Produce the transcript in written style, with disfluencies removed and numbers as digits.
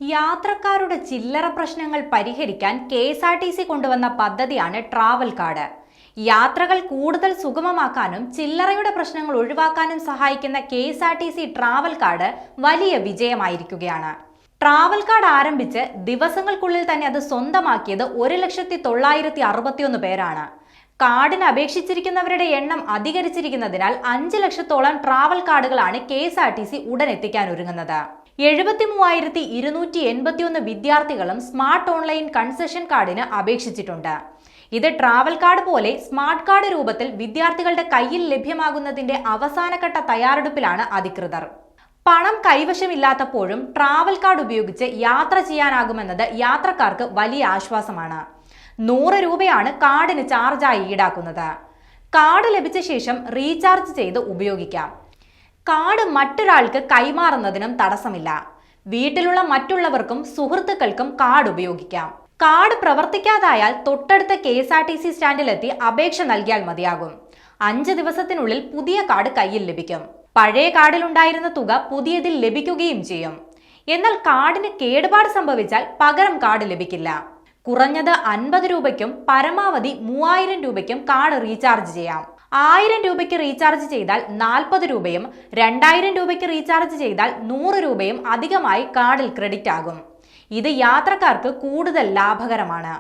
യാത്രക്കാരുടെ ചില്ലറ പ്രശ്നങ്ങൾ പരിഹരിക്കാൻ കെ.എസ്.ആർ.ടി.സി കൊണ്ടുവന്ന പദ്ധതിയാണ് ട്രാവൽ കാർഡ്. യാത്രകൾ കൂടുതൽ സുഗമമാക്കാനും ചില്ലറയുടെ പ്രശ്നങ്ങൾ ഒഴിവാക്കാനും സഹായിക്കുന്ന കെ.എസ്.ആർ.ടി.സി ട്രാവൽ കാർഡ് വലിയ വിജയമായിരിക്കുകയാണ്. ട്രാവൽ കാർഡ് ആരംഭിച്ച് ദിവസങ്ങൾക്കുള്ളിൽ തന്നെ അത് സ്വന്തമാക്കിയത് 1,961,061 പേരാണ്. കാർഡിന് അപേക്ഷിച്ചിരിക്കുന്നവരുടെ എണ്ണം അധികരിച്ചിരിക്കുന്നതിനാൽ 5 ലക്ഷത്തോളം ട്രാവൽ കാർഡുകളാണ് കെ.എസ്.ആർ.ടി.സി ഉടൻ എത്തിക്കാനൊരുങ്ങുന്നത്. 73,281 വിദ്യാർത്ഥികളും സ്മാർട്ട് ഓൺലൈൻ കൺസെഷൻ കാർഡിന് അപേക്ഷിച്ചിട്ടുണ്ട്. ഇത് ട്രാവൽ കാർഡ് പോലെ സ്മാർട്ട് കാർഡ് രൂപത്തിൽ വിദ്യാർത്ഥികളുടെ കയ്യിൽ ലഭ്യമാകുന്നതിന്റെ അവസാനഘട്ട തയ്യാറെടുപ്പിലാണ് അധികൃതർ. പണം കൈവശമില്ലാത്തപ്പോഴും ട്രാവൽ കാർഡ് ഉപയോഗിച്ച് യാത്ര ചെയ്യാനാകുമെന്നത് യാത്രക്കാർക്ക് വലിയ ആശ്വാസമാണ്. 100 രൂപയാണ് കാർഡിന് ചാർജായി ഈടാക്കുന്നത്. കാർഡ് ലഭിച്ച ശേഷം റീചാർജ് ചെയ്ത് ഉപയോഗിക്കാം. കാർഡ് മറ്റൊരാൾക്ക് കൈമാറുന്നതിനും തടസ്സമില്ല. വീട്ടിലുള്ള മറ്റുള്ളവർക്കും സുഹൃത്തുക്കൾക്കും കാർഡ് ഉപയോഗിക്കാം. കാർഡ് പ്രവർത്തിക്കാതായാൽ തൊട്ടടുത്ത കെ.എസ്.ആർ.ടി.സി സ്റ്റാൻഡിലെത്തി അപേക്ഷ നൽകിയാൽ മതിയാകും. 5 ദിവസത്തിനുള്ളിൽ പുതിയ കാർഡ് കയ്യിൽ ലഭിക്കും. പഴയ കാർഡിലുണ്ടായിരുന്ന തുക പുതിയതിൽ ലഭിക്കുകയും ചെയ്യും. എന്നാൽ കാർഡിന് കേടുപാട് സംഭവിച്ചാൽ പകരം കാർഡ് ലഭിക്കില്ല. കുറഞ്ഞത് 50 രൂപയ്ക്കും പരമാവധി 3000 രൂപയ്ക്കും കാർഡ് റീചാർജ് ചെയ്യാം. 1000 രൂപയ്ക്ക് റീചാർജ് ചെയ്താൽ 40 രൂപയും 2000 രൂപയ്ക്ക് റീചാർജ് ചെയ്താൽ 100 രൂപയും അധികമായി കാർഡിൽ ക്രെഡിറ്റ് ആകും. ഇത് യാത്രക്കാർക്ക് കൂടുതൽ ലാഭകരമാണ്.